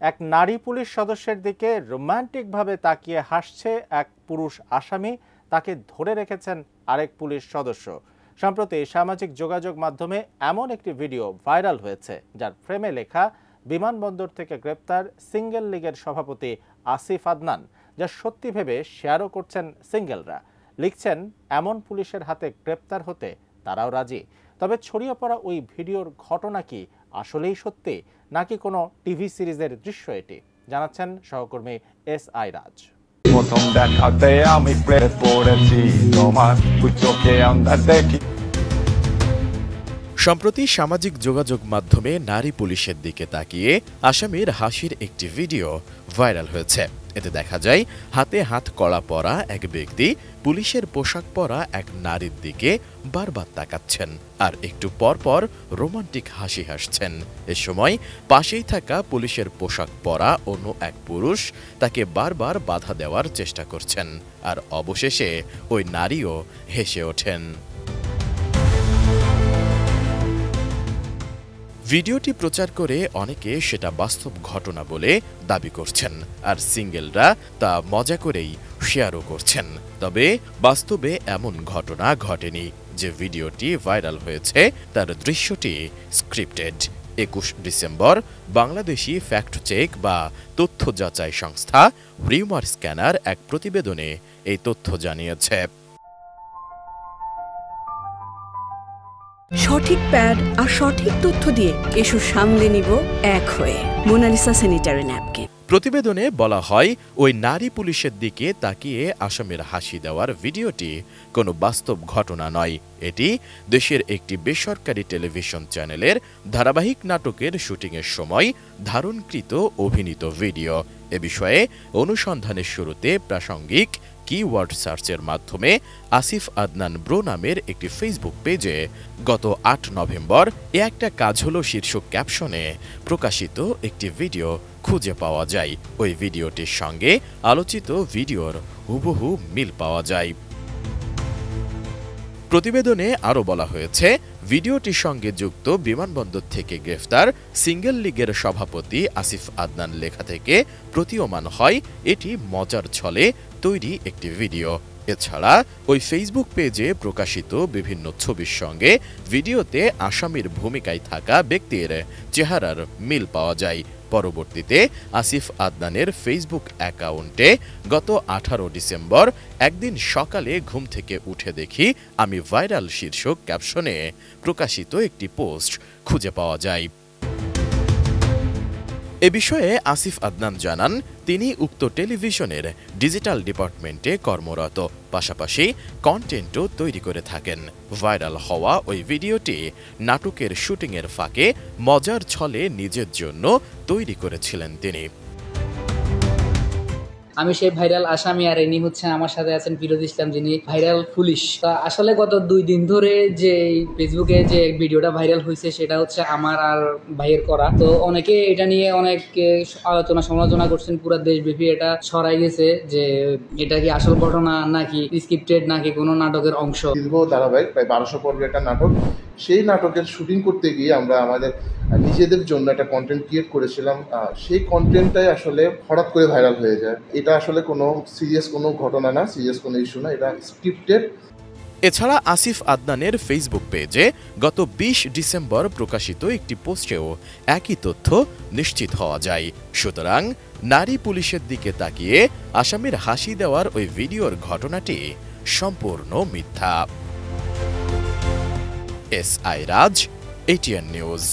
এক নারী পুলিশ সদস্যের দিকে রোমান্টিকভাবে তাকিয়ে হাসছে এক পুরুষ আসামি, তাকে ধরে রেখেছেন আরেক পুলিশ সদস্য। সম্প্রতি সামাজিক যোগাযোগ মাধ্যমে এমন একটি ভিডিও ভাইরাল হয়েছে, যার ফ্রেমে লেখা বিমানবন্দর থেকে গ্রেপ্তার সিঙ্গেল লীগের সভাপতি আসিফ আদনান, যা সত্যি ভেবে শেয়ারও করছেন সিঙ্গেলরা। লিখছেন, এমন পুলিশের হাতে গ্রেপ্তার হতে তারাও রাজি। তবে ছড়িয়ে পড়া ওই ভিডিওর ঘটনা কি আসলেই সত্যি, নাকি কোনো টিভি সিরিজের দৃশ্য এটি, জানাচ্ছেন সহকর্মী SI রাজ। সম্প্রতি সামাজিক যোগাযোগ মাধ্যমে নারী পুলিশের দিকে তাকিয়ে আসামির হাসির একটি ভিডিও ভাইরাল হয়েছে। এতে দেখা যায় হাতে হাত কড়া পরা এক ব্যক্তি পুলিশের পোশাক পরা এক নারীর দিকে বারবার তাকাচ্ছেন আর একটু পর পর রোমান্টিক হাসি হাসছেন। এ সময় পাশেই থাকা পুলিশের পোশাক পরা অন্য এক পুরুষ তাকে বারবার বাধা দেওয়ার চেষ্টা করছেন, আর অবশেষে ওই নারীও হেসে ওঠেন। ভিডিওটি প্রচার করে অনেকে সেটা বাস্তব ঘটনা বলে দাবি করছেন, আর সিঙ্গেলরা তা মজা করেই শেয়ারও করছেন। তবে বাস্তবে এমন ঘটনা ঘটেনি। যে ভিডিওটি ভাইরাল হয়েছে তার দৃশ্যটি scripted. 21 December Bangladeshi fact check বা তথ্য যাচাই সংস্থা রিউমার স্ক্যানার এক প্রতিবেদনে এই তথ্য জানিয়েছে। সঠিক প্যাড আর সঠিক তথ্য দিয়ে এসব সামলে নিব এক হয়ে। Monalisa sanitary napkin. প্রতিবেদনে বলা হয়, ওই নারী পুলিশের দিকে তাকিয়ে আসামির হাসি দেওয়ার ভিডিওটি কোনো বাস্তব ঘটনা নয়। এটি দেশের একটি বেসরকারি টেলিভিশন চ্যানেলের ধারাবাহিক নাটকের শুটিংয়ের সময় ধারণকৃত অভিনীত ভিডিও। এ বিষয়ে অনুসন্ধানের শুরুতে প্রাসঙ্গিক কিওয়ার্ড সার্চের মাধ্যমে আসিফ আদনান ব্রো নামের একটি ফেসবুক পেজে গত 8 নভেম্বর এ একটা কাজ হলো শীর্ষক ক্যাপশনে প্রকাশিত একটি ভিডিও খুঁজে পাওয়া যায়। ওই ভিডিওটির সঙ্গে আলোচিত ভিডিওর হুবহু মিল পাওয়া যায়। প্রতিবেদনে আরও বলা হয়েছে, ভিডিওটির সঙ্গে যুক্ত বিমানবন্দর থেকে গ্রেফতার সিঙ্গেল লীগের সভাপতি আসিফ আদনান লেখা থেকে প্রতীয়মান হয় এটি মজার ছলে তৈরি একটি ভিডিও। এছাড়া ওই ফেসবুক পেজে প্রকাশিত বিভিন্ন ছবির সঙ্গে ভিডিওতে আসামির ভূমিকায় থাকা ব্যক্তির চেহারার মিল পাওয়া যায়। পরবর্তীতে আসিফ আদনানের ফেসবুক অ্যাকাউন্টে গত 18 ডিসেম্বর একদিন সকালে ঘুম থেকে উঠে দেখি আমি ভাইরাল শীর্ষক ক্যাপশনে প্রকাশিত একটি পোস্ট খুঁজে পাওয়া যায়। এ বিষয়ে আসিফ আদনান জানান, তিনি উক্ত টেলিভিশনের ডিজিটাল ডিপার্টমেন্টে কর্মরত, পাশাপাশি কন্টেন্টও তৈরি করে থাকেন। ভাইরাল হওয়া ওই ভিডিওটি নাটকের শুটিংয়ের ফাঁকে মজার ছলে নিজের জন্য তৈরি করেছিলেন তিনি। আমি সেই ভাইরাল আসামি, আর ইনি হচ্ছেন আমার সাথে আছেন ফিরোজ ইসলাম, যিনি ভাইরাল পুলিশ। তা আসলে গত 2 দিন ধরে যে ফেসবুকে যে ভিডিওটা ভাইরাল হয়েছে সেটা হচ্ছে আমার আর ভাইয়ের করা। তো অনেকে এটা নিয়ে অনেক আলোচনা সমালোচনা করছেন, পুরো দেশব্যাপী এটা ছড়াই গেছে যে এটা কি আসল ঘটনা নাকি স্ক্রিপ্টেড নাকি কোনো নাটকের অংশ। দীর্ঘ ধারাবাহিক প্রায় 1200 পর্বের একটা নাটক, সেই নাটকের শুটিং করতে গিয়ে আমরা আমাদের নিজেদের জন্য একটা কন্টেন্ট ক্রিয়েট করেছিলাম। সেই কন্টেন্টটাই আসলে হঠাৎ করে ভাইরাল হয়ে যায়। এটা আসলে কোনো সিরিয়াস কোনো ঘটনা না, সিরিয়াস কোনো ইস্যু না, এটা স্ক্রিপ্টেড। এছাড়া আসিফ আদনানের ফেসবুক পেজে গত 20 ডিসেম্বর প্রকাশিত একটি পোস্টেও একই তথ্য নিশ্চিত হওয়া যায়। সুতরাং নারী পুলিশের দিকে তাকিয়ে আসামির হাসি দেওয়ার ওই ভিডিওর ঘটনাটি সম্পূর্ণ মিথ্যা। SI রাজ, ATN নিউজ।